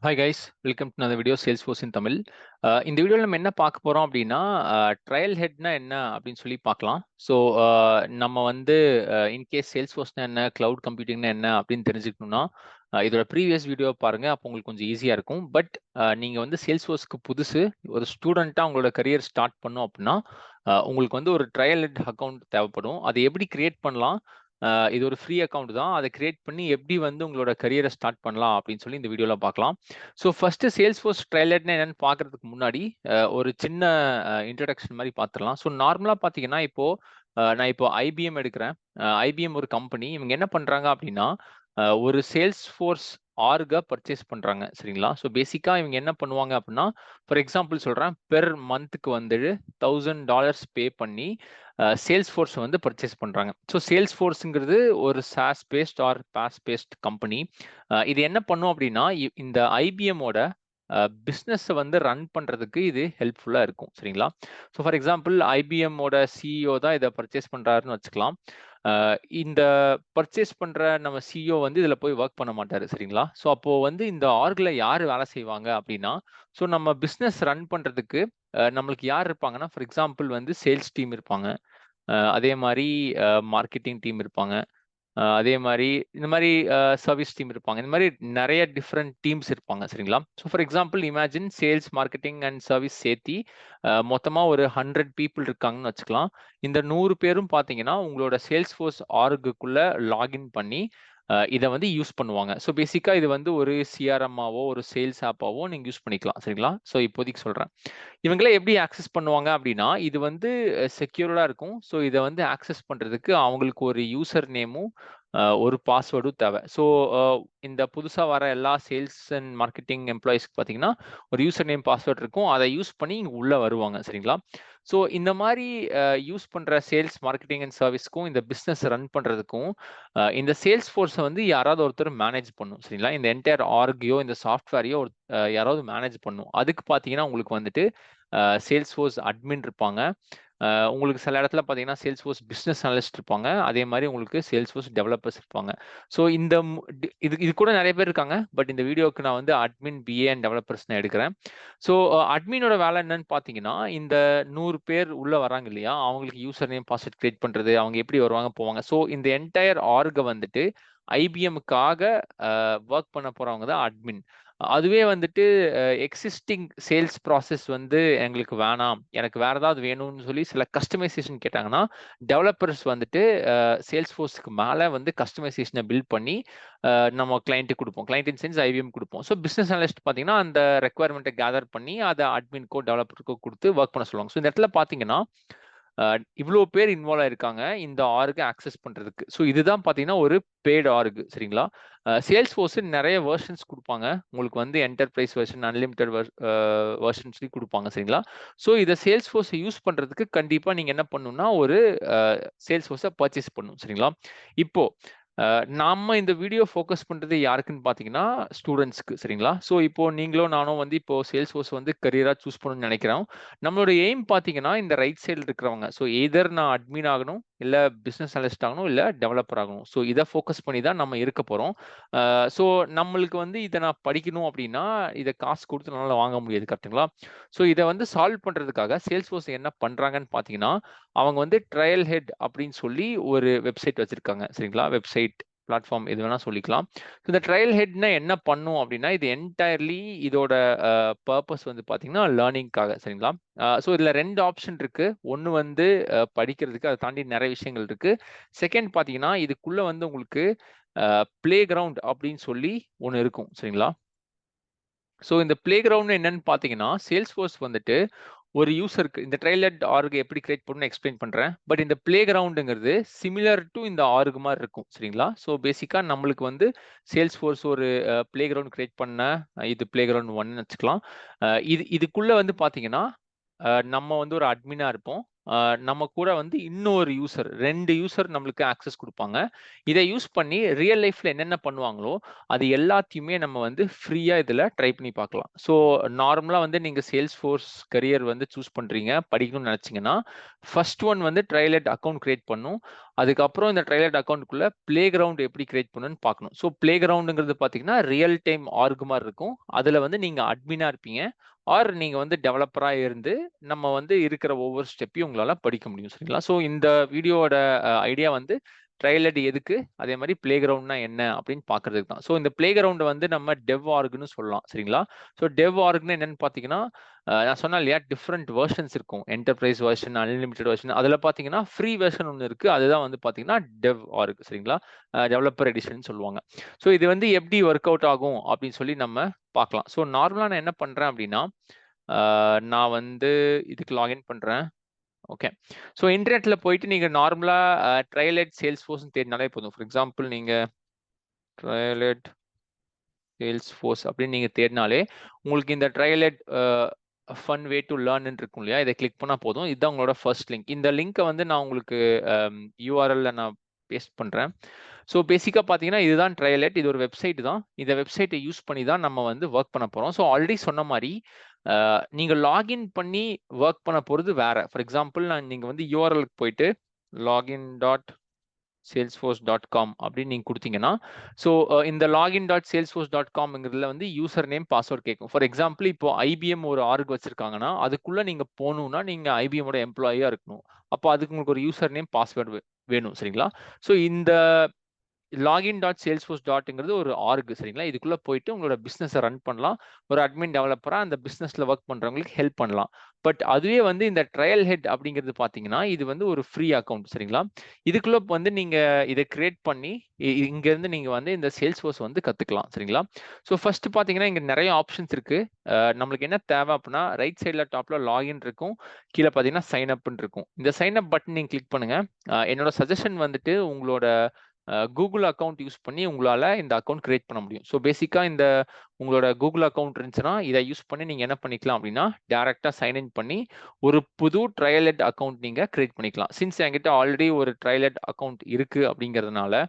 Hi guys, welcome to another video Salesforce in Tamil. இந்த வீடியோவில் நம்ம என்ன பார்க்க போறோம் அப்படின்னா, ட்ரையல் ஹெட்னா என்ன அப்படின்னு சொல்லி பார்க்கலாம். ஸோ நம்ம வந்து இன்கேஸ் சேல்ஸ்ஃபோர்ஸ்னா என்ன, கிளவுட் கம்ப்யூட்டிங்னா என்ன அப்படின்னு தெரிஞ்சுக்கணும்னா இதோட ப்ரீவியஸ் வீடியோ பாருங்க. அப்போ உங்களுக்கு கொஞ்சம் ஈஸியாக இருக்கும். பட் நீங்கள் வந்து சேல்ஸ்ஃபோர்ஸ்க்கு புதுசு, ஒரு ஸ்டூடெண்ட்டாக உங்களோட கரியர் ஸ்டார்ட் பண்ணோம் அப்படின்னா உங்களுக்கு வந்து ஒரு ட்ரையல் ஹெட் அக்கௌண்ட் தேவைப்படும். அதை எப்படி கிரியேட் பண்ணலாம்? இது ஒரு ஃப்ரீ அக்கௌண்ட் தான். அதை கிரியேட் பண்ணி எப்படி வந்து உங்களோட கரியரை ஸ்டார்ட் பண்ணலாம் அப்படின்னு சொல்லி இந்த வீடியோவில் பார்க்கலாம். ஸோ ஃபர்ஸ்ட் சேல்ஸ்ஃபோர்ஸ் ட்ரையல்னா என்னன்னு பார்க்கறதுக்கு முன்னாடி ஒரு சின்ன இன்ட்ரடக்ஷன் மாதிரி பார்த்துடலாம். ஸோ நார்மலாக பார்த்தீங்கன்னா நான் இப்போ ஐபிஎம் எடுக்கிறேன். ஐபிஎம் ஒரு கம்பெனி. இவங்க என்ன பண்றாங்க அப்படின்னா, ஒரு சேல்ஸ்ஃபோர்ஸ் ஆர்கை பர்ச்சேஸ் பண்றாங்க, சரிங்களா? ஸோ பேசிக்கா இவங்க என்ன பண்ணுவாங்க அப்படின்னா, ஃபார் எக்ஸாம்பிள் சொல்றேன், பெர் மந்த்துக்கு வந்து $1000 பே பண்ணி சேல்ஸ்ஃபோர்ஸ் வந்து பர்ச்சேஸ் பண்றாங்க. ஸோ சேல்ஸ்ஃபோர்ஸ்ங்கிறது ஒரு SaaS based or PaaS based company. இது என்ன பண்ணும் அப்படின்னா, இந்த ஐபிஎம்மோட பிஸ்னஸை வந்து ரன் பண்ணுறதுக்கு இது ஹெல்ப்ஃபுல்லாக இருக்கும், சரிங்களா? ஸோ ஃபார் எக்ஸாம்பிள் ஐபிஎம்மோட சிஇஓ தான் இதை பர்ச்சேஸ் பண்ணுறாருன்னு வச்சுக்கலாம். இந்த பர்ச்சேஸ் பண்ணுற நம்ம சிஇஓ வந்து இதில் போய் ஒர்க் பண்ண மாட்டார், சரிங்களா? ஸோ அப்போது வந்து இந்த ஆர்கில் யார் வேலை செய்வாங்க அப்படின்னா, ஸோ நம்ம பிஸ்னஸ் ரன் பண்ணுறதுக்கு நம்மளுக்கு யார் இருப்பாங்கன்னா, ஃபார் எக்ஸாம்பிள் வந்து சேல்ஸ் டீம் இருப்பாங்க, அதே மாதிரி மார்க்கெட்டிங் டீம் இருப்பாங்க, அதே மாதிரி இந்த மாதிரி சர்வீஸ் டீம் இருப்பாங்க. இந்த மாதிரி நிறைய டிஃப்ரெண்ட் டீம்ஸ் இருப்பாங்க, சரிங்களா? So for example imagine sales, marketing and service சேர்த்தி மொத்தமாக ஒரு 100 பீப்புள் இருக்காங்கன்னு வச்சுக்கலாம். இந்த 100 பேரும் பார்த்தீங்கன்னா உங்களோட சேல்ஸ் ஃபோர்ஸ் ஆர்குக்குள்ள லாகின் பண்ணி இதை வந்து யூஸ் பண்ணுவாங்க. ஸோ பேசிக்காக இது வந்து ஒரு சிஆர்எம்மாவோ ஒரு சேல்ஸ் ஆப்பாவோ நீங்கள் யூஸ் பண்ணிக்கலாம், சரிங்களா? ஸோ இப்போதைக்கு சொல்கிறேன். இவங்களே எப்படி ஆக்சஸ் பண்ணுவாங்க அப்படின்னா, இது வந்து செக்யூர்டா இருக்கும். ஸோ இதை வந்து ஆக்சஸ் பண்றதுக்கு அவங்களுக்கு ஒரு யூசர் நேமும் ஒரு பாஸ்வேர்டும் தேவை. ஸோ இந்த புதுசா வர எல்லா சேல்ஸ் அண்ட் மார்க்கெட்டிங் எம்ப்ளாயிஸ்க்கு பார்த்தீங்கன்னா ஒரு யூசர் நேம் பாஸ்வேர்ட் இருக்கும். அதை யூஸ் பண்ணி இங்க உள்ள வருவாங்க, சரிங்களா? ஸோ இந்த மாதிரி யூஸ் பண்ற சேல்ஸ், மார்க்கெட்டிங் அண்ட் சர்வீஸ்க்கும் இந்த பிசினஸ் ரன் பண்றதுக்கும் இந்த சேல்ஸ் ஃபோர்ஸை வந்து யாராவது ஒருத்தர் மேனேஜ் பண்ணும், சரிங்களா? இந்த என்டையர் ஆர்கையோ இந்த சாஃப்ட்வேரையோ யாராவது மேனேஜ் பண்ணும். அதுக்கு பார்த்தீங்கன்னா உங்களுக்கு வந்துட்டு சேல்ஸ் ஃபோர்ஸ் அட்மின் இருப்பாங்க. உங்களுக்கு சில இடத்துல பார்த்தீங்கன்னா சேல்ஸ் ஃபோர்ஸ் பிஸ்னஸ் அனலிஸ்ட் இருப்பாங்க. அதே மாதிரி உங்களுக்கு சேல்ஸ் ஃபோர்ஸ் டெவலப்பர்ஸ் இருப்பாங்க. ஸோ இந்த இது கூட நிறைய பேர் இருக்காங்க. பட் இந்த வீடியோக்கு நான் வந்து அட்மின், பிஏ அண்ட் டெவலப்பர்ஸ் நான் எடுக்கிறேன். ஸோ அட்மினோட வேலை என்னன்னு பார்த்தீங்கன்னா, இந்த 100 பேர் உள்ள வராங்க இல்லையா, அவங்களுக்கு யூசர் நேம் பாஸ்வேர்ட் கிரியேட் பண்றது, அவங்க எப்படி வருவாங்க போவாங்க. ஸோ இந்த என்டையர் ஆர்கை வந்துட்டு ஐபிஎம்முக்காக ஒர்க் பண்ண போறவங்க தான் அட்மின். அதுவே வந்துட்டு எக்ஸிஸ்டிங் சேல்ஸ் ப்ராசஸ் வந்து எங்களுக்கு வேணாம், எனக்கு வேற ஏதாவது வேணும்னு சொல்லி சில கஸ்டமைசேஷன் கேட்டாங்கன்னா, டெவலப்பர்ஸ் வந்துட்டு சேல்ஸ் ஃபோர்ஸ்க்கு மேலே வந்து கஸ்டமைசேஷனை பில்ட் பண்ணி நம்ம கிளைண்ட்டுக்கு கொடுப்போம். கிளைண்ட் இன் சென்ஸ் ஐபிஎம் கொடுப்போம். ஸோ பிஸ்னஸ் அனலிஸ்ட் பார்த்தீங்கன்னா அந்த ரெக்குவயர்மெண்ட்டை கேதர் பண்ணி அதை அட்மின்கோ டெவலப்பருக்கோ கொடுத்து ஒர்க் பண்ண சொல்லுவாங்க. ஸோ இந்த இடத்துல பார்த்தீங்கன்னா இவ்வளோ பேர் இன்வால்வ் ஆயிருக்காங்க இந்த ஆர்கை ஆக்சஸ் பண்றதுக்கு. ஸோ இதுதான் பார்த்தீங்கன்னா ஒரு பெய்ட் ஆர்கு, சரிங்களா? சேல்ஸ் ஃபோர்ஸ் நிறைய வெர்ஷன்ஸ் கொடுப்பாங்க. உங்களுக்கு வந்து என்டர்பிரைஸ் வெர்ஷன், அன்லிமிட்டெட் வெர்ஷன் சொல்லி கொடுப்பாங்க, சரிங்களா? ஸோ இதை சேல்ஸ் ஃபோர்ஸை யூஸ் பண்றதுக்கு கண்டிப்பா நீங்க என்ன பண்ணணும்னா ஒரு சேல்ஸ் ஃபோர்ஸை பர்ச்சேஸ் பண்ணணும், சரிங்களா? இப்போ நாம இந்த வீடியோ ஃபோக்கஸ் பண்றது யாருக்குன்னு பார்த்தீங்கன்னா ஸ்டூடெண்ட்ஸ்க்கு, சரிங்களா? ஸோ இப்போ நீங்களும் நானும் வந்து இப்போ சேல்ஸ் ஃபோர்ஸ் வந்து கரியரா சூஸ் பண்ணணும்னு நினைக்கிறோம். நம்மளோட எய்ம் பார்த்தீங்கன்னா இந்த ரைட் சைடில் இருக்கிறவங்க. ஸோ எய்தர் நான் அட்மின் ஆகணும், இல்லை பிஸ்னஸ் அனலிஸ்ட் ஆகணும், இல்லை டெவலப்பர் ஆகணும். ஸோ இதை ஃபோக்கஸ் பண்ணி தான் நம்ம இருக்க போகிறோம். ஸோ நம்மளுக்கு வந்து இதை நான் படிக்கணும் அப்படின்னா இதை காசு கொடுத்து நம்மளால வாங்க முடியாது, கரெக்டுங்களா? ஸோ இதை வந்து சால்வ் பண்ணுறதுக்காக சேல்ஸ் ஃபோர்ஸ் என்ன பண்ணுறாங்கன்னு பார்த்தீங்கன்னா, அவங்க வந்து ட்ரையல் ஹெட் அப்படின்னு சொல்லி ஒரு வெப்சைட் வச்சிருக்காங்க, சரிங்களா? வெப்சைட், பிளாட்ஃபார்ம் எது வேணா சொல்லிக்கலாம். இந்த ட்ரையல் ஹெட்னா என்ன பண்ணும் அப்படின்னா, இது என்டையர்லி இதோட பர்பஸ் வந்து பார்த்தீங்கன்னா லேர்னிங்காக, சரிங்களா? ஸோ இதில் 2 ஆப்ஷன் இருக்கு. ஒன்று வந்து படிக்கிறதுக்கு, அதை தாண்டி நிறைய விஷயங்கள் இருக்கு. செகண்ட் பார்த்தீங்கன்னா இதுக்குள்ள வந்து உங்களுக்கு பிளே கிரவுண்ட் அப்படின்னு சொல்லி ஒன்று இருக்கும், சரிங்களா? ஸோ இந்த பிளே கிரவுண்ட் என்னன்னு பார்த்தீங்கன்னா, சேல்ஸ் ஃபோர்ஸ் வந்துட்டு ஒரு யூசருக்கு இந்த ட்ரையல் ஆர்க் எப்படி கிரியேட் பண்ணணும்னு எக்ஸ்பிளைன் பண்றேன். பட் இந்த பிளே கிரவுண்டுங்கிறது சிமிலர் டு இந்த ஆர்க் மாதிரி இருக்கும், சரிங்களா? ஸோ பேசிக்கா நம்மளுக்கு வந்து சேல்ஸ் ஃபோர்ஸ் ஒரு பிளே கிரவுண்ட் கிரியேட் பண்ண, இது பிளே கிரவுண்ட் 1ன்னு வச்சுக்கலாம். இதுக்குள்ள வந்து பாத்தீங்கன்னா நம்ம வந்து ஒரு அட்மினா இருப்போம். நம்ம கூட வந்து இன்னொரு யூசர், 2 யூசர் நம்மளுக்கு ஆக்சஸ் கொடுப்பாங்க. இதை யூஸ் பண்ணி ரியல் லைஃப்ல என்னென்ன பண்ணுவாங்களோ அது எல்லாத்தையுமே நம்ம வந்து ஃப்ரீயா இதுல ட்ரை பண்ணி பார்க்கலாம். ஸோ நார்மலா வந்து நீங்க சேல்ஸ் ஃபோர்ஸ் கரியர் வந்து சூஸ் பண்றீங்க, படிக்கணும்னு நினைச்சீங்கன்னா ஃபர்ஸ்ட் ஒன் வந்து ட்ரையல் அக்கௌண்ட் கிரியேட் பண்ணும். அதுக்கப்புறம் இந்த ட்ரையல் அக்கௌண்ட்டுக்குள்ள பிளே கிரவுண்ட் எப்படி கிரியேட் பண்ணணும்னு பார்க்கணும். ஸோ பிளே கிரவுண்டுங்கிறது பார்த்தீங்கன்னா ரியல் டைம் ஆர்க் மாதிரி இருக்கும். அதில் வந்து நீங்கள் அட்மினாக இருப்பீங்க ஆர் நீங்கள் வந்து டெவலப்பராக இருந்து நம்ம வந்து இருக்கிற ஒவ்வொரு ஸ்டெப்பையும் உங்களால் படிக்க முடியும். சரிங்களா? ஸோ இந்த வீடியோவோட ஐடியா வந்து ட்ரையல் எதுக்கு, அதே மாதிரி பிளே கிரவுண்ட்னா என்ன அப்படின்னு பார்க்கறதுக்கு தான். ஸோ இந்த பிளே கிரவுண்டை வந்து நம்ம டெவ் ஆர்க்னு சொல்லலாம். சரிங்களா? ஸோ டெவ் ஆர்க்னு என்னன்னு பார்த்தீங்கன்னா நான் சொன்னேன் இல்லையா, டிஃப்ரெண்ட் வெர்ஷன்ஸ் இருக்கும். Enterprise version, unlimited version. அதில் பார்த்தீங்கன்னா ஃப்ரீ வெர்ஷன் ஒன்று இருக்குது. அதுதான் வந்து பார்த்தீங்கன்னா டெவ் ஆர்க். சரிங்களா? டெவலப்பர் எடிஷன் சொல்லுவாங்க. ஸோ இது வந்து எப்படி ஒர்க் அவுட் ஆகும் அப்படின்னு சொல்லி நம்ம பார்க்கலாம். ஸோ நார்மலாக நான் என்ன பண்ணுறேன் அப்படின்னா நான் வந்து இதுக்கு லாகின் பண்ணுறேன். ஓகே. ஸோ இன்டர்நெட்ல போயிட்டு நீங்க நார்மலா ட்ரையல் சேல்ஸ் ஃபோர்ஸ் தேடினாலே போதும். ஃபார் எக்ஸாம்பிள் நீங்க ட்ரையல் சேல்ஸ் ஃபோர்ஸ் அப்படின்னு நீங்க தேடினாலே உங்களுக்கு இந்த trial fun way to learn இருக்கும் இல்லையா, இதை கிளிக் பண்ணா போதும். இதுதான் உங்களோட ஃபர்ஸ்ட் லிங்க். இந்த லிங்கை வந்து நான் உங்களுக்கு யூஆர்எல்ல நான் பேஸ்ட் பண்றேன். ஸோ பேசிக்காக பார்த்தீங்கன்னா இதுதான் ட்ரையல். இது ஒரு வெப்சைட் தான். இந்த வெப்சைட்டை யூஸ் பண்ணி தான் நம்ம வந்து ஒர்க் பண்ண போறோம். ஸோ ஆல்ரெடி சொன்ன மாதிரி நீங்க லாகின் பண்ணி ஒர்க் பண்ண போறது வேற. ஃபார் எக்ஸாம்பிள் நீங்க வந்து யூஆர்எல்க்கு போயிட்டு login.salesforce.com அப்படின்னு நீங்க கொடுத்தீங்கன்னா, ஸோ இந்த login.salesforce.comங்கிறதுல வந்து யூசர் நேம் பாஸ்வேர்ட் கேட்கும். ஃபார் எக்ஸாம்பிள் இப்போ ஐபிஎம் ஒரு ஆர்க் வச்சிருக்காங்கன்னா அதுக்குள்ள நீங்க போகணும்னா நீங்க ஐபிஎம்மோட எம்ப்ளாயியா இருக்கணும். அப்போ அதுக்கு உங்களுக்கு ஒரு யூசர் நேம் பாஸ்வேர்டு வேணும். சரிங்களா? ஸோ இந்த login.salesforce.ங்கிறது ஒரு ஆர்க். சரிங்களா? இதுக்குள்ள போயிட்டு உங்களோட பிசினஸை ரன் பண்ணலாம். ஒரு அட்மின் டெவலப்பரா அந்த பிசினஸ்ல ஒர்க் பண்றவங்களுக்கு ஹெல்ப் பண்ணலாம். பட் அதுவே வந்து இந்த ட்ரையல் ஹெட் அப்படிங்கிறது பாத்தீங்கன்னா இது வந்து ஒரு ஃப்ரீ அக்கௌண்ட். சரிங்களா? இதுக்குள்ள வந்து நீங்க இதை கிரியேட் பண்ணி இங்க இருந்து நீங்க வந்து இந்த சேல்ஸ் ஃபோர்ஸ் வந்து கத்துக்கலாம். சரிங்களா? ஸோ ஃபர்ஸ்ட் பாத்தீங்கன்னா இங்க நிறைய ஆப்ஷன்ஸ் இருக்கு. நம்மளுக்கு என்ன தேவை அப்படின்னா ரைட் சைட்ல டாப்ல லாகின் இருக்கும், கீழே பாத்தீங்கன்னா சைன் அப்னு இருக்கும். இந்த சைன் அப் பட்டன் நீங்க கிளிக் பண்ணுங்க. என்னோட சஜஷன் வந்துட்டு உங்களோட கூகுள் அக்கௌண்ட் யூஸ் பண்ணி உங்களால இந்த அக்கௌண்ட் கிரியேட் பண்ண முடியும். ஸோ பேசிக்கா இந்த உங்களோட கூகுள் அக்கௌண்ட் இருந்துச்சுன்னா இதை யூஸ் பண்ணி நீங்க என்ன பண்ணிக்கலாம் அப்படின்னா டைரக்டா சைன்இன் பண்ணி ஒரு புது ட்ரையல் அக்கௌண்ட் நீங்க கிரியேட் பண்ணிக்கலாம். சின்ஸ் என்கிட்ட ஆல்ரெடி ஒரு ட்ரையல் அக்கௌண்ட் இருக்கு அப்படிங்கிறதுனால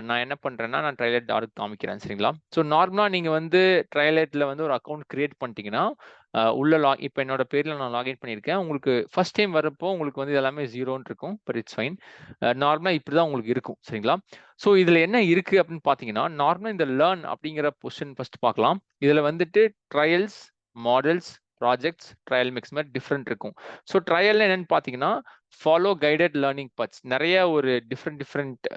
நான் என்ன பண்றேன்னா நான் ட்ரையல் ஆர்க் காமிக்கிறேன். சரிங்களா? ஸோ நார்மலா நீங்க வந்து ட்ரையல் வந்து ஒரு அக்கௌண்ட் கிரியேட் பண்ணிட்டீங்கன்னா உள்ள இப்போ என்னோட பேர்ல நான் லாகின் பண்ணியிருக்கேன். உங்களுக்கு ஃபர்ஸ்ட் டைம் வரப்போ உங்களுக்கு வந்து எல்லாமே 0ன்னு இருக்கும். But it's fine. நார்மலா இப்படிதான் உங்களுக்கு இருக்கும். சரிங்களா? ஸோ இதுல என்ன இருக்கு அப்படின்னு பாத்தீங்கன்னா நார்மலா இந்த லேர்ன் அப்படிங்கிற பொசிஷன் ஃபர்ஸ்ட் பார்க்கலாம். இதுல வந்துட்டு trials, models, projects, trial mix மாதிரி டிஃப்ரெண்ட் இருக்கும். ஸோ ட்ரையல் என்னன்னு பாத்தீங்கன்னா ஃபாலோ கைடட் லேர்னிங் பட்ஸ், நிறைய ஒரு டிஃப்ரெண்ட்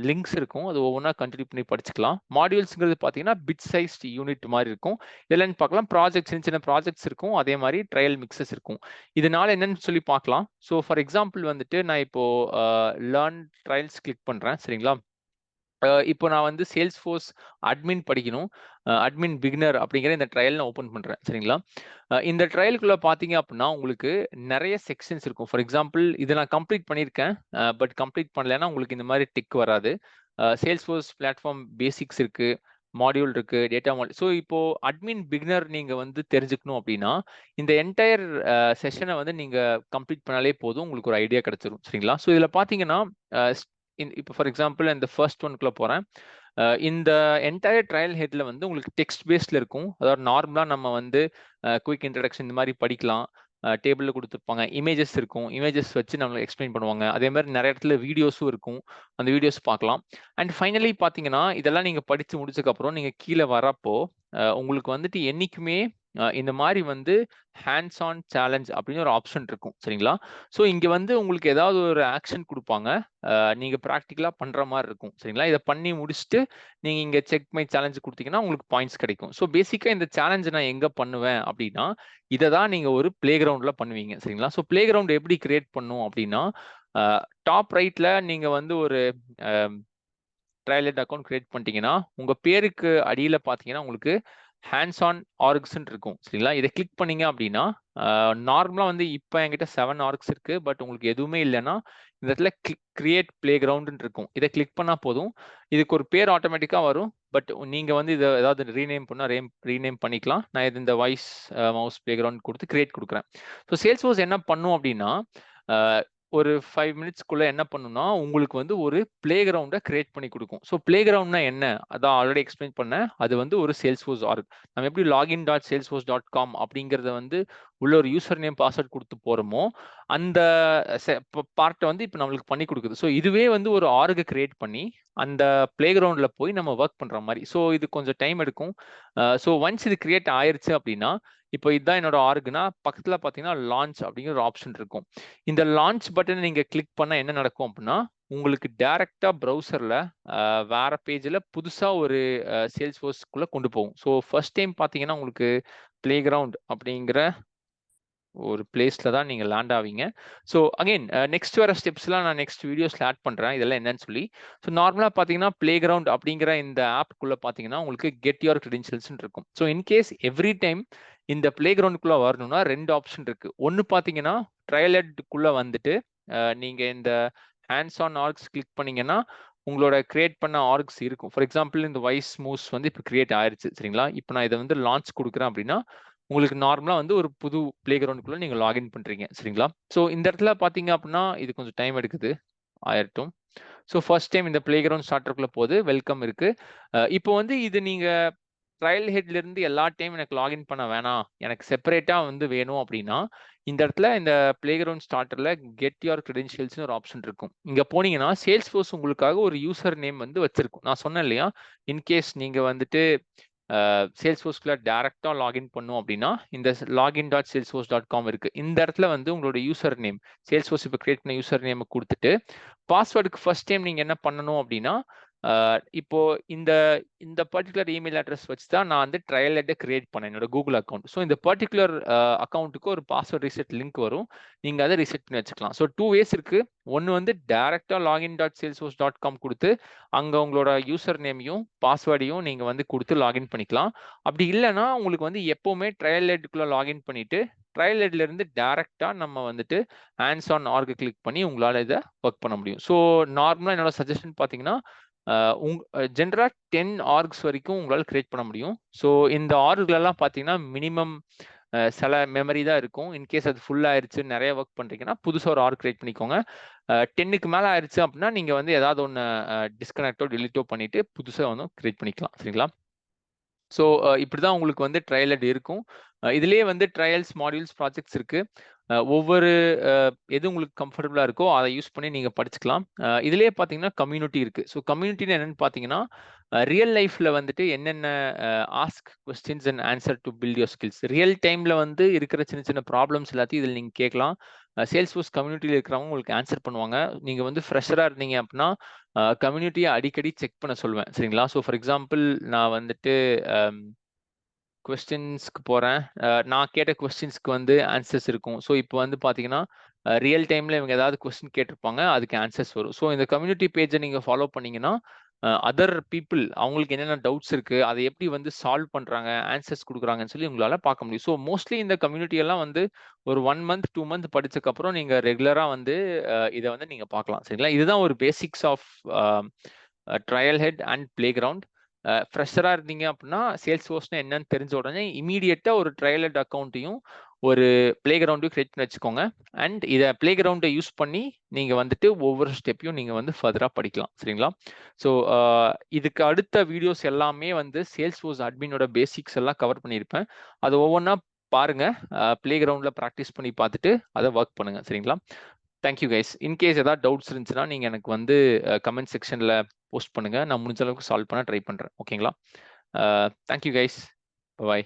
லிங்க்ஸ் இருக்கும். அது ஒவ்வொன்றா கண்டினியூ பண்ணி படிச்சுக்கலாம். மாடியூல்ஸ்ங்கிறது பார்த்தீங்கன்னா பிட் சைஸ்ட் யூனிட் மாதிரி இருக்கும். இல்லைன்னு பார்க்கலாம் ப்ராஜெக்ட், சின்ன சின்ன ப்ராஜெக்ட்ஸ் இருக்கும். அதே மாதிரி ட்ரையல் மிக்சஸ் இருக்கும். இதனால என்னன்னு சொல்லி பார்க்கலாம். ஸோ ஃபார் எக்ஸாம்பிள் வந்துட்டு நான் இப்போ லேர்ன் ட்ரையல்ஸ் கிளிக் பண்றேன். சரிங்களா? இப்போ நான் வந்து சேல்ஸ் ஃபோர்ஸ் அட்மின் படிக்கணும். அட்மின் பிகினர் அப்படிங்கிற இந்த ட்ரையல் நான் ஓப்பன் பண்றேன். சரிங்களா? இந்த ட்ரையலுக்குள்ள பாத்தீங்க அப்படின்னா உங்களுக்கு நிறைய செக்ஷன்ஸ் இருக்கும். ஃபார் எக்ஸாம்பிள் இதை நான் கம்ப்ளீட் பண்ணியிருக்கேன். பட் கம்ப்ளீட் பண்ணலைன்னா உங்களுக்கு இந்த மாதிரி டிக் வராது. சேல்ஸ் ஃபோர்ஸ் பிளாட்ஃபார்ம் பேசிக்ஸ் இருக்கு, மாடியூல் இருக்கு, டேட்டா மாடியூல். ஸோ இப்போ அட்மின் பிகினர் நீங்க வந்து தெரிஞ்சுக்கணும் அப்படின்னா இந்த என்டையர் செஷனை வந்து நீங்க கம்ப்ளீட் பண்ணாலே போதும், உங்களுக்கு ஒரு ஐடியா கிடைச்சிரும். சரிங்களா? ஸோ இதுல பாத்தீங்கன்னா இப்போ ஃபார் எக்ஸாம்பிள் இந்த ஃபர்ஸ்ட் ஒன்குள்ள போறேன். இந்த என்டையர் ட்ரையல் ஹெட்ல வந்து உங்களுக்கு டெக்ஸ்ட் பேஸ்ட்ல இருக்கும். அதாவது நார்மலா நம்ம வந்து குயிக் இன்ட்ரடக்ஷன் இந்த மாதிரி படிக்கலாம். டேபிள்ல கொடுத்துருப்பாங்க. இமேஜஸ் இருக்கும். இமேஜஸ் வச்சு நம்மளுக்கு எக்ஸ்பிளைன் பண்ணுவாங்க. அதே மாதிரி நிறைய இடத்துல வீடியோஸும் இருக்கும். அந்த வீடியோஸ் பார்க்கலாம். அண்ட் ஃபைனலி பார்த்தீங்கன்னா இதெல்லாம் நீங்க படிச்சு முடிச்சதுக்கப்புறம் நீங்க கீழே வரப்போ உங்களுக்கு வந்துட்டு என்னைக்குமே இந்த மாதிரி வந்து ஹேண்ட்ஸ் ஆன் சேலஞ்ச் அப்படின்னு ஒரு ஆப்ஷன் இருக்கும். சரிங்களா? ஸோ இங்க வந்து உங்களுக்கு ஏதாவது ஒரு ஆக்ஷன் கொடுப்பாங்க. நீங்க ப்ராக்டிக்கலா பண்ற மாதிரி இருக்கும். சரிங்களா? இதை பண்ணி முடிச்சுட்டு நீங்க இங்க செக் மை சேலஞ்ச் கொடுத்தீங்கன்னா உங்களுக்கு பாயிண்ட்ஸ் கிடைக்கும். ஸோ பேசிக்கா இந்த சேலஞ்ச் நான் எங்க பண்ணுவேன் அப்படின்னா இதை தான் நீங்க ஒரு பிளே கிரவுண்ட்ல பண்ணுவீங்க. சரிங்களா? ஸோ பிளே கிரவுண்ட் எப்படி கிரியேட் பண்ணும் அப்படின்னா டாப் ரைட்ல நீங்க வந்து ஒரு ட்ரையல் அக்கௌண்ட் கிரியேட் பண்ணிட்டீங்கன்னா உங்க பேருக்கு அடியில பாத்தீங்கன்னா உங்களுக்கு ஹேண்ட்ஸ் ஆன் ஆர்க்ஸ் இருக்கும். சரிங்களா? இதை கிளிக் பண்ணீங்க அப்படின்னா நார்மலா வந்து இப்போ என்கிட்ட 7 ஆர்க்ஸ் இருக்கு. பட் உங்களுக்கு எதுவுமே இல்லைன்னா இந்த இடத்துல கிரியேட் பிளே கிரவுண்ட் இருக்கும். இதை கிளிக் பண்ணா போதும், இதுக்கு ஒரு பேர் ஆட்டோமேட்டிக்கா வரும். பட் நீங்க வந்து இதை ஏதாவது ரீநேம் பண்ணா ரீநேம் பண்ணிக்கலாம். நான் இது இந்த வாய்ஸ் மவுஸ் பிளே கிரவுண்ட் கொடுத்து கிரியேட் கொடுக்குறேன். ஸோ சேல்ஸ் ஃபோர்ஸ் என்ன பண்ணும் அப்படின்னா ஒரு 5 மினிட்ஸ்க்குள்ள என்ன பண்ணுன்னா உங்களுக்கு வந்து ஒரு பிளே கிரவுண்டை கிரியேட் பண்ணி கொடுக்கும். ஸோ பிளே கிரவுண்ட்னா என்ன, அதான் ஆல்ரெடி எக்ஸ்பிளைன் பண்ணேன். அது வந்து ஒரு சேல்ஸ் ஃபோர்ஸ் ஆர்க். நம்ம எப்படி login.salesforce.com அப்படிங்கிறத வந்து உள்ள ஒரு யூசர் நேம் பாஸ்வேர்ட் கொடுத்து போறோமோ அந்த பார்ட்டை வந்து இப்போ நம்மளுக்கு பண்ணி கொடுக்குது. ஸோ இதுவே வந்து ஒரு ஆர்கை கிரியேட் பண்ணி அந்த பிளே கிரவுண்ட்ல போய் நம்ம ஒர்க் பண்ற மாதிரி. ஸோ இது கொஞ்சம் டைம் எடுக்கும். ஸோ ஒன்ஸ் இது கிரியேட் ஆயிருச்சு அப்படின்னா, இப்போ இதுதான் என்னோட ஆர்குனா, பக்கத்துல பாத்தீங்கன்னா லான்ச் அப்படிங்கிற ஒரு ஆப்ஷன் இருக்கும். இந்த லான்ச் பட்டனை நீங்க கிளிக் பண்ணா என்ன நடக்கும் அப்படின்னா, உங்களுக்கு டைரக்டா ப்ரௌசர்ல வேற பேஜ்ல புதுசா ஒரு சேல்ஸ்ஃபோர்ஸ்க்குள்ள கொண்டு போகும். ஸோ ஃபர்ஸ்ட் டைம் பாத்தீங்கன்னா உங்களுக்கு பிளே கிரவுண்ட் அப்படிங்கிற ஒரு பிளேஸ்ல தான் நீங்க லேண்ட் ஆவீங்க. ஸோ அகைன் நெக்ஸ்ட் வர ஸ்டெப்ஸ்லாம் நான் நெக்ஸ்ட் வீடியோஸ்ல ஆட் பண்றேன் இதெல்லாம் என்னன்னு சொல்லி. ஸோ நார்மலா பாத்தீங்கன்னா பிளே கிரவுண்ட் அப்படிங்கிற இந்த ஆப்க்குள்ள பாத்தீங்கன்னா உங்களுக்கு கெட் யுவர் கிரெடென்ஷியல்ஸ் இருக்கும். ஸோ இன்கேஸ் எவ்ரி டைம் இந்த பிளே கிரவுண்டுக்குள்ள வரணும்னா 2 ஆப்ஷன் இருக்கு. ஒன்னு பாத்தீங்கன்னா ட்ரையல் ஹெட்க்குள்ள வந்துட்டு நீங்க இந்த ஹேண்ட்ஸ் ஆன் ஆர்க்ஸ் கிளிக் பண்ணீங்கன்னா உங்களோட கிரியேட் பண்ண ஆர்க்ஸ் இருக்கும். ஃபார் எக்ஸாம்பிள் இந்த வைஸ் மூவ்ஸ் வந்து இப்போ கிரியேட் ஆயிருச்சு சரிங்களா. இப்போ நான் இதை வந்து லான்ச் கொடுக்குறேன் அப்படின்னா உங்களுக்கு நார்மலா வந்து ஒரு புது பிளே கிரவுண்டுக்குள்ள நீங்க லாகின் பண்றீங்க சரிங்களா. ஸோ இந்த இடத்துல பாத்தீங்க அப்படின்னா இது கொஞ்சம் டைம் எடுக்குது ஆயிரட்டும். ஸோ ஃபர்ஸ்ட் டைம் இந்த பிளே கிரவுண்ட் ஸ்டார்டருக்குள்ள போது வெல்கம் இருக்கு. இப்போ வந்து இது நீங்க ட்ரையல் ஹெட்ல இருந்து எல்லா டைம் எனக்கு லாகின் பண்ண வேணாம், எனக்கு செப்பரேட்டா வந்து வேணும் அப்படின்னா இந்த இடத்துல இந்த பிளே கிரவுண்ட் ஸ்டார்டர்ல கெட் யுவர் கிரெடென்ஷியல்ஸ்னு ஒரு ஆப்ஷன் இருக்கும். இங்க போனீங்கன்னா சேல்ஸ்ஃபோர்ஸ் உங்களுக்காக ஒரு யூசர் நேம் வந்து வச்சிருக்கும். நான் சொன்னேன் இல்லையா, இன்கேஸ் நீங்க வந்துட்டு சேல்ஸ்ஃபோர்ஸ்க்குள்ள டைரக்டா லாகின் பண்ணும் அப்படின்னா இந்த login.salesforce.com இருக்கு. இந்த இடத்துல வந்து உங்களோட யூசர் நேம் சேல்ஸ்ஃபோர்ஸ் இப்போ கிரியேட் பண்ண யூசர் நேம் கொடுத்துட்டு பாஸ்வேர்டுக்கு ஃபர்ஸ்ட் டைம் நீங்க என்ன பண்ணணும் அப்படின்னா இப்போ இந்த இந்த பர்டிகுலர் இமெயில் அட்ரஸ் வச்சு தான் நான் வந்து ட்ரையல் ஹெட்டை கிரியேட் பண்ணேன் என்னோட கூகுள் அக்கௌண்ட். ஸோ இந்த பர்டிகுலர் அக்கௌண்ட்டுக்கு ஒரு பாஸ்வேர்ட் ரீசெட் லிங்க் வரும், நீங்க அதை ரீசெட் பண்ணி வச்சுக்கலாம். ஸோ 2 வேஸ் இருக்கு. ஒன்று வந்து டைரக்டா login.salesforce.com கொடுத்து அங்க உங்களோட யூசர் நேமையும் பாஸ்வேர்டையும் நீங்க வந்து கொடுத்து லாகின் பண்ணிக்கலாம். அப்படி இல்லைன்னா உங்களுக்கு வந்து எப்பவுமே ட்ரையல் ஹெட்டுக்குள்ள லாகின் பண்ணிட்டு ட்ரையல் ஹெட்ல இருந்து டைரக்டா நம்ம வந்துட்டு ஹேண்ட்ஸ் ஆன் ஆர்க் கிளிக் பண்ணி உங்களால இதை ஒர்க் பண்ண முடியும். ஸோ நார்மலா என்னோட சஜஷன் பாத்தீங்கன்னா ஜென்ரலா 10 ஆர்க்ஸ் வரைக்கும் உங்களால் கிரியேட் பண்ண முடியும். ஸோ இந்த ஆர்க்லாம் பார்த்தீங்கன்னா மினிமம் சில மெமரி தான் இருக்கும். இன்கேஸ் அது ஃபுல் ஆயிருச்சு நிறைய ஒர்க் பண்றீங்கன்னா புதுசாக ஒரு ஆர்க் கிரியேட் பண்ணிக்கோங்க. 10க்கு மேலே ஆயிருச்சு அப்படின்னா நீங்க வந்து ஏதாவது ஒன்று டிஸ்கனெக்டோ டெலிட்டோ பண்ணிட்டு புதுசாக வந்து கிரியேட் பண்ணிக்கலாம் சரிங்களா. ஸோ இப்படிதான் உங்களுக்கு வந்து ட்ரையல் ஹெட் இருக்கும். இதுலயே வந்து ட்ரையல்ஸ் மாடியூல்ஸ் ப்ராஜெக்ட்ஸ் இருக்கு. ஒவ்வொரு எது உங்களுக்கு கம்ஃபர்டபுளா இருக்கோ அதை யூஸ் பண்ணி நீங்க படிச்சுக்கலாம். இதுலயே பாத்தீங்கன்னா கம்யூனிட்டி இருக்கு. ஸோ கம்யூனிட்டின்னு என்னன்னு பாத்தீங்கன்னா ரியல் லைஃப்ல வந்துட்டு என்னென்ன ask questions and answer to build your skills, real டைம்ல வந்து இருக்கிற சின்ன சின்ன ப்ராப்ளம்ஸ் எல்லாத்தையும் இதில் நீங்க கேட்கலாம். சேல்ஸ்ஃபோர்ஸ் கம்யூனிட்டியில் இருக்கிறவங்க உங்களுக்கு ஆன்சர் பண்ணுவாங்க. நீங்க வந்து ஃப்ரெஷரா இருந்தீங்க அப்படின்னா கம்யூனிட்டியை அடிக்கடி செக் பண்ண சொல்லுவேன் சரிங்களா. ஸோ ஃபார் எக்ஸாம்பிள் நான் வந்துட்டு கொஸ்டின்ஸ்க்கு போறேன். நான் கேட்ட கொஸ்டின்ஸ்க்கு வந்து ஆன்சர்ஸ் இருக்கும். ஸோ இப்போ வந்து பார்த்தீங்கன்னா ரியல் டைம்ல இவங்க ஏதாவது கொஸ்டின் கேட்டிருப்பாங்க, அதுக்கு ஆன்சர்ஸ் வரும். ஸோ இந்த கம்யூனிட்டி பேஜை நீங்க ஃபாலோ பண்ணீங்கன்னா அதர் பீப்புள் அவங்களுக்கு என்னென்ன டவுட்ஸ் இருக்கு, அதை எப்படி வந்து சால்வ் பண்றாங்க, ஆன்சர்ஸ் கொடுக்குறாங்கன்னு சொல்லி உங்களால பார்க்க முடியும். ஸோ மோஸ்ட்லி இந்த கம்யூனிட்டி எல்லாம் வந்து ஒரு 1 மந்த் 2 மந்த் படிச்சதுக்கு அப்புறம் நீங்க ரெகுலரா வந்து இதை வந்து நீங்க பார்க்கலாம் சரிங்களா. இதுதான் ஒரு basics of Trailhead and playground. ஃப்ரெஷரா இருந்தீங்க அப்படின்னா சேல்ஸ்ஃபோர்ஸ்னா என்னன்னு தெரிஞ்ச உடனே இமீடியட்டா ஒரு ட்ரையல் ஹெட் அக்கௌண்ட்டையும் ஒரு பிளே கிரவுண்டையும் கிரியேட் பண்ணி வச்சுக்கோங்க. அண்ட் இதை பிளே கிரவுண்டை யூஸ் பண்ணி நீங்க வந்துட்டு ஒவ்வொரு ஸ்டெப்பையும் நீங்க வந்து ஃபர்தரா படிக்கலாம் சரிங்களா. ஸோ இதுக்கு அடுத்த வீடியோஸ் எல்லாமே வந்து சேல்ஸ்ஃபோர்ஸ் அட்மினோட பேசிக்ஸ் எல்லாம் கவர் பண்ணியிருப்பேன். அது ஒவ்வொன்றா பாருங்க, பிளே கிரவுண்ட்ல ப்ராக்டிஸ் பண்ணி பார்த்துட்டு அதை ஒர்க் பண்ணுங்க சரிங்களா. Thank you guys. இன்கேஸ் ஏதாவது டவுட்ஸ் இருந்துச்சுன்னா நீங்க எனக்கு வந்து கமெண்ட் செக்ஷன்ல போஸ்ட் பண்ணுங்க, நான் முடிஞ்ச அளவுக்கு சால்வ் பண்ண ட்ரை பண்றேன் ஓகேங்களா. தேங்க்யூ கைஸ், பாய்.